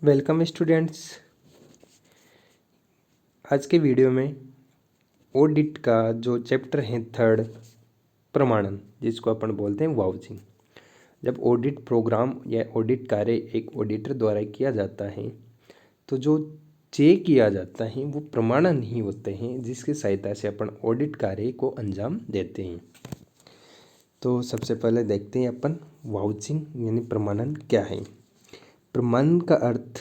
Welcome students. आज के video में ऑडिट का जो चैप्टर है थर्ड, प्रमाणन, जिसको अपन बोलते हैं वाउचिंग। जब ऑडिट प्रोग्राम या ऑडिट कार्य एक ऑडिटर द्वारा किया जाता है तो जो चेक किया जाता है वो प्रमाणन ही होते हैं, जिसकी सहायता से अपन ऑडिट कार्य को अंजाम देते हैं। तो सबसे पहले देखते हैं अपन वाउचिंग यानी प्रमाणन क्या है। प्रमाणन का अर्थ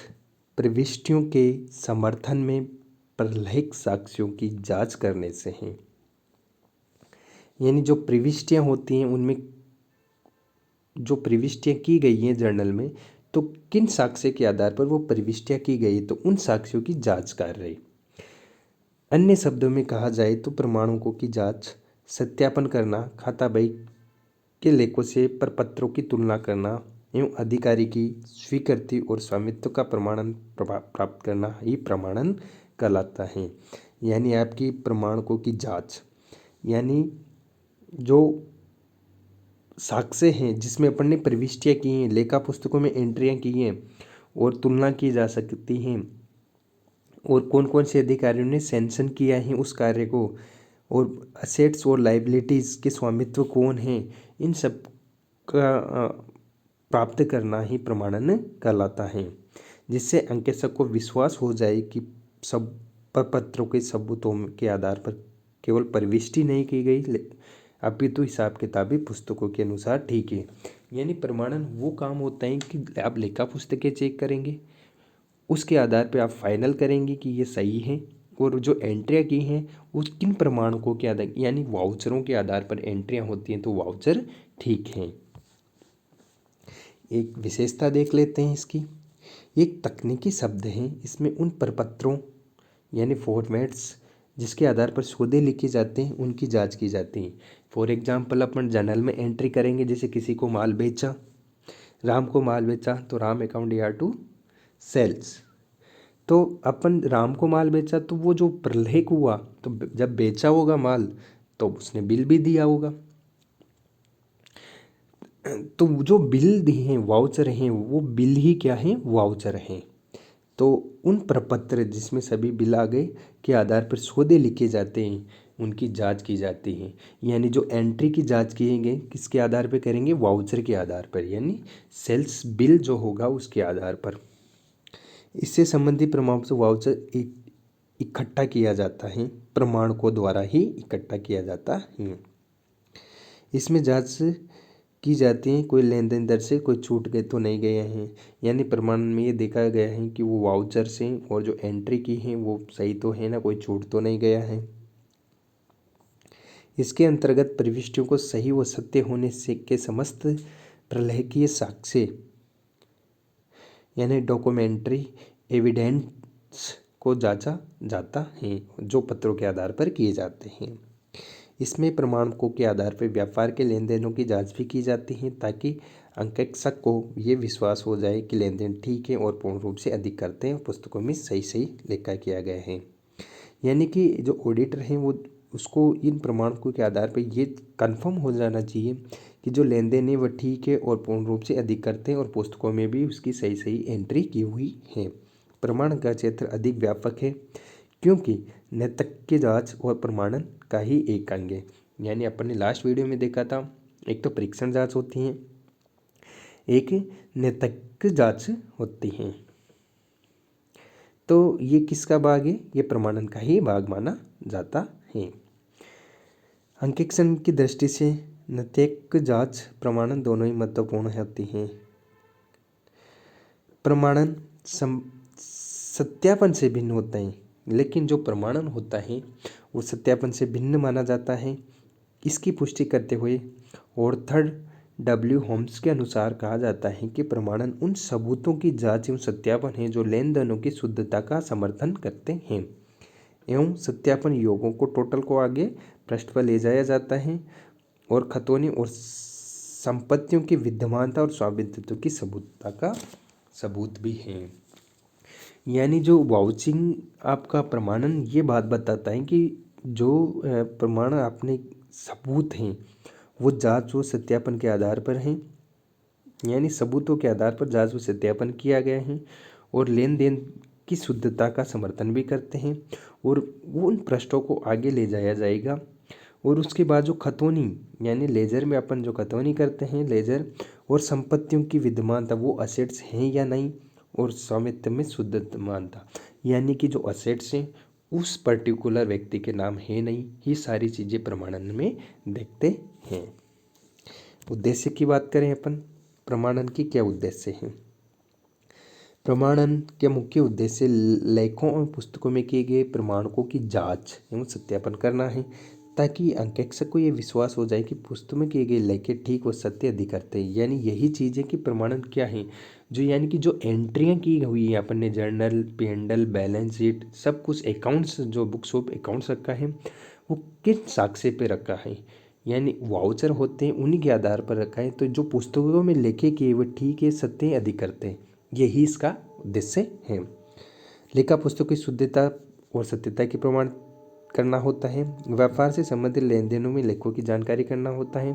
प्रविष्टियों के समर्थन में प्रलेखित साक्ष्यों की जांच करने से है। यानी जो प्रविष्टियां होती हैं उनमें जो प्रविष्टियां की गई हैं जर्नल में, तो किन साक्ष्य के आधार पर वो प्रविष्टियां की गई, तो उन साक्ष्यों की जांच कर रहे। अन्य शब्दों में कहा जाए तो प्रमाणकों की जांच, सत्यापन करना, खाता बही के लेखों से प्रपत्रों की तुलना करना एवं अधिकारी की स्वीकृति और स्वामित्व का प्रमाणन प्राप्त करना ही प्रमाणन कहलाता है। यानी आपकी प्रमाणकों की जांच, यानी जो साक्ष्य हैं जिसमें अपन ने प्रविष्टियाँ की हैं, लेखा पुस्तकों में एंट्रियाँ की हैं और तुलना की जा सकती हैं, और कौन कौन से अधिकारियों ने सैंक्शन किया है उस कार्य को, और असेट्स और लाइबिलिटीज़ के स्वामित्व कौन हैं, इन सब का प्राप्त करना ही प्रमाणन कहलाता है। जिससे अंकेशक को विश्वास हो जाए कि सब प्रपत्रों के सबूतों के आधार पर केवल प्रविष्टि नहीं की गई, अपितु हिसाब किताबी पुस्तकों के अनुसार ठीक है। यानी प्रमाणन वो काम होता है कि आप लेखा पुस्तकें चेक करेंगे, उसके आधार पर आप फाइनल करेंगे कि ये सही है, और जो एंट्रियाँ की हैं उस किन प्रमाणकों के आधार यानी वाउचरों के आधार पर एंट्रियाँ होती हैं, तो वाउचर ठीक हैं। एक विशेषता देख लेते हैं इसकी। एक तकनीकी शब्द है, इसमें उन प्रपत्रों यानी फॉर्मेट्स जिसके आधार पर सौदे लिखे जाते हैं उनकी जांच की जाती है। फॉर एग्जांपल अपन जर्नल में एंट्री करेंगे, जैसे किसी को माल बेचा, राम को माल बेचा, तो Ram account year to sales. तो अपन राम को माल बेचा तो वो जो प्रलेख हुआ, तो जब बेचा होगा माल तो उसने बिल भी दिया होगा, तो जो बिल दिए हैं वाउचर हैं, वो बिल ही क्या हैं, वाउचर हैं। तो उन प्रपत्र जिसमें सभी बिल आ गए के आधार पर सौदे लिखे जाते हैं, उनकी जांच की जाती है। यानी जो एंट्री की जांच किएंगे किसके आधार पर करेंगे, वाउचर के आधार पर, यानी सेल्स बिल जो होगा उसके आधार पर। इससे संबंधित प्रमाण से वाउचर इकट्ठा किया जाता है, प्रमाणकों द्वारा ही इकट्ठा किया जाता है। इसमें जांच की जाती है कोई लेन देन दर से कोई छूट गए तो नहीं गए हैं। यानी प्रमाण में ये देखा गया है कि वो वाउचर से और जो एंट्री की है वो सही तो है ना, कोई छूट तो नहीं गया है। इसके अंतर्गत प्रविष्टियों को सही व सत्य होने से के समस्त प्रलेखीय साक्ष्य यानी डॉक्यूमेंट्री एविडेंस को जांचा जाता है, जो पत्रों के आधार पर किए जाते हैं। इसमें प्रमाणकों के आधार पर व्यापार के लेन देनों की जांच भी की जाती है, ताकि अंकेक्षक को ये विश्वास हो जाए कि लेन देन ठीक है और पूर्ण रूप से अधिक करते हैं, पुस्तकों में सही सही लिखा किया गया है। यानी कि जो ऑडिटर हैं वो उसको इन प्रमाणकों के आधार पर ये कंफर्म हो जाना चाहिए कि जो लेन देन है वह ठीक है और पूर्ण रूप से अधिक करते हैं, और पुस्तकों में भी उसकी सही सही एंट्री की हुई है। प्रमाण का क्षेत्र अधिक व्यापक है, क्योंकि नैतिक जांच और प्रमाणन का ही एक अंग है। यानी अपन ने लास्ट वीडियो में देखा था, एक तो परीक्षण जांच होती है, एक नैतिक जांच होती है। तो ये किसका भाग है, ये प्रमाणन का ही भाग माना जाता है। अंकेक्षण की दृष्टि से नैतिक जांच प्रमाणन दोनों ही महत्वपूर्ण होती हैं। प्रमाणन सत्यापन से भिन्न होता है, लेकिन जो प्रमाणन होता है वो सत्यापन से भिन्न माना जाता है। इसकी पुष्टि करते हुए ऑर्थर डब्ल्यू होम्स के अनुसार कहा जाता है कि प्रमाणन उन सबूतों की जांच एवं सत्यापन है जो लेन देनों की शुद्धता का समर्थन करते हैं, एवं सत्यापन योगों को टोटल को आगे पृष्ठ पर ले जाया जाता है, और खतौनी और संपत्तियों की विद्यमानता और स्वामित्व की सबूतता का सबूत भी है। यानी जो वाउचिंग आपका प्रमाणन ये बात बताता है कि जो प्रमाण आपने सबूत हैं वो जांच व सत्यापन के आधार पर हैं, यानी सबूतों के आधार पर जांच व सत्यापन किया गया है, और लेन देन की शुद्धता का समर्थन भी करते हैं और वो उन पृष्ठों को आगे ले जाया जाएगा। और उसके बाद जो खतौनी यानी लेजर में अपन जो खतौनी करते हैं लेजर, और संपत्तियों की विद्यमानता वो असेट्स हैं या नहीं, और स्वामित्व में शुद्धमानता यानी कि जो असेट्स हैं उस पर्टिकुलर व्यक्ति के नाम है नहीं, ये सारी चीज़ें प्रमाणन में देखते हैं। उद्देश्य की बात करें अपन, प्रमाणन की क्या उद्देश्य हैं। प्रमाणन के मुख्य उद्देश्य लेखों और पुस्तकों में किए गए प्रमाणकों की जांच एवं सत्यापन करना है, ताकि अंकेक्षक को ये विश्वास हो जाए कि पुस्तक में किए गए लेखे ठीक व सत्य अधिकर्त है। यानी यही चीज़ है कि प्रमाणन क्या है, जो यानी कि जो एंट्रियाँ की हुई है अपन ने जर्नल, पेंडल, बैलेंस शीट, सब कुछ अकाउंट्स, जो बुक्स ऑफ अकाउंट्स रखा है वो किस साक्ष्य पे रखा है, यानी वाउचर होते हैं उन्हीं के आधार पर रखा है। तो जो पुस्तकों में लेखे किए वो ठीक है, सत्य है, अधिकर्त है, यही इसका उद्देश्य है। लेखा पुस्तक की शुद्धता और सत्यता की प्रमाण करना होता है। व्यापार से संबंधित लेन देनों में लेखों की जानकारी करना होता है,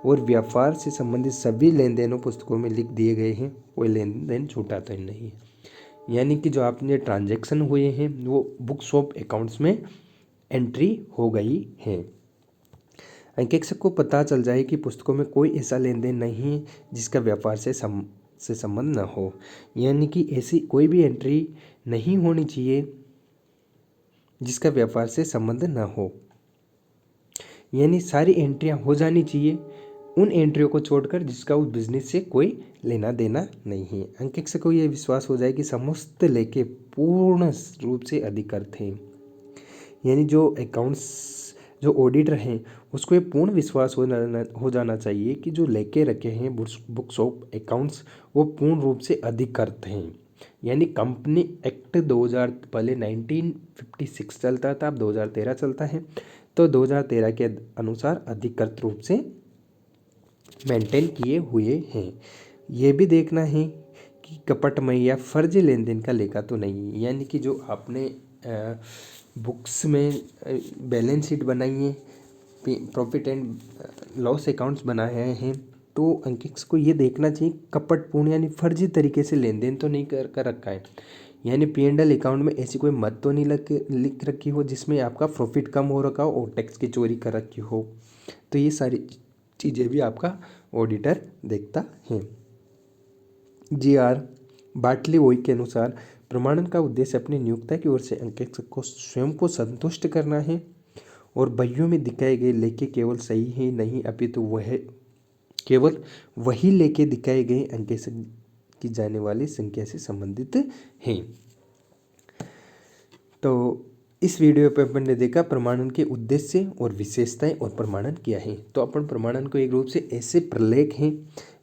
और व्यापार से संबंधित सभी लेन देनों पुस्तकों में लिख दिए गए हैं, कोई लेन देन छूटा तो नहीं है। यानी कि जो आपने ट्रांजैक्शन हुए हैं वो बुक्स ऑफ अकाउंट्स में एंट्री हो गई है। अंकेक्षक को पता चल जाए कि पुस्तकों में कोई ऐसा लेन देन नहीं है जिसका व्यापार से संबंध न हो, यानी कि ऐसी कोई भी एंट्री नहीं होनी चाहिए जिसका व्यापार से संबंध न हो, यानी सारी एंट्रियां हो जानी चाहिए उन एंट्रियों को छोड़कर जिसका उस बिजनेस से कोई लेना देना नहीं है। अंकेक्षक को यह विश्वास हो जाए कि समस्त लेखे पूर्ण रूप से अधिकृत हैं, यानी जो अकाउंट्स जो ऑडिटर हैं उसको ये पूर्ण विश्वास हो जाना चाहिए कि जो लेके रखे हैं बुक्स ऑफ अकाउंट्स वो पूर्ण रूप से अधिकृत हैं। यानी कंपनी एक्ट 2000 पहले 1956 चलता था, अब 2013 चलता है, तो 2013 के अनुसार अधिकृत रूप से मेंटेन किए हुए हैं। ये भी देखना है कि कपटमय या फर्जी लेन देन का लेखा तो नहीं है, यानी कि जो आपने बुक्स में बैलेंस शीट बनाई है, प्रॉफिट एंड लॉस अकाउंट्स बनाए हैं, तो अंकेक्षक को ये देखना चाहिए कपटपूर्ण यानी फर्जी तरीके से लेन देन तो नहीं कर रखा है, यानी P&L अकाउंट में ऐसी कोई मत तो नहीं लिख रखी हो जिसमें आपका प्रॉफिट कम हो रखा हो और टैक्स की चोरी कर रखी हो। तो ये सारी चीज़ें भी आपका ऑडिटर देखता है। GR बाटली वोई के अनुसार प्रमाणन का उद्देश्य अपनी नियोक्ता की ओर से अंकेक्षक को स्वयं को संतुष्ट करना है, और बहियों में दिखाए गए लेखे केवल सही है नहीं, अपितु वह केवल वही लेखे दिखाए गए अंकेक्षक की जाने वाली संख्या से संबंधित हैं। तो इस वीडियो पे अपन ने देखा प्रमाणन के उद्देश्य और विशेषताएं और प्रमाणन क्या है। तो अपन प्रमाणन को एक रूप से ऐसे प्रलेख हैं,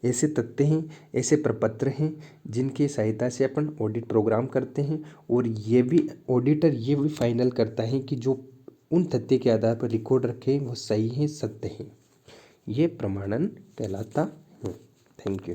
ऐसे तथ्य हैं, ऐसे प्रपत्र हैं जिनकी सहायता से अपन ऑडिट प्रोग्राम करते हैं, और ये भी ऑडिटर ये भी फाइनल करता है कि जो उन तथ्य के आधार पर रिकॉर्ड रखे वो सही है, सत्य है। ये प्रमाणन कहलाता है। Thank you.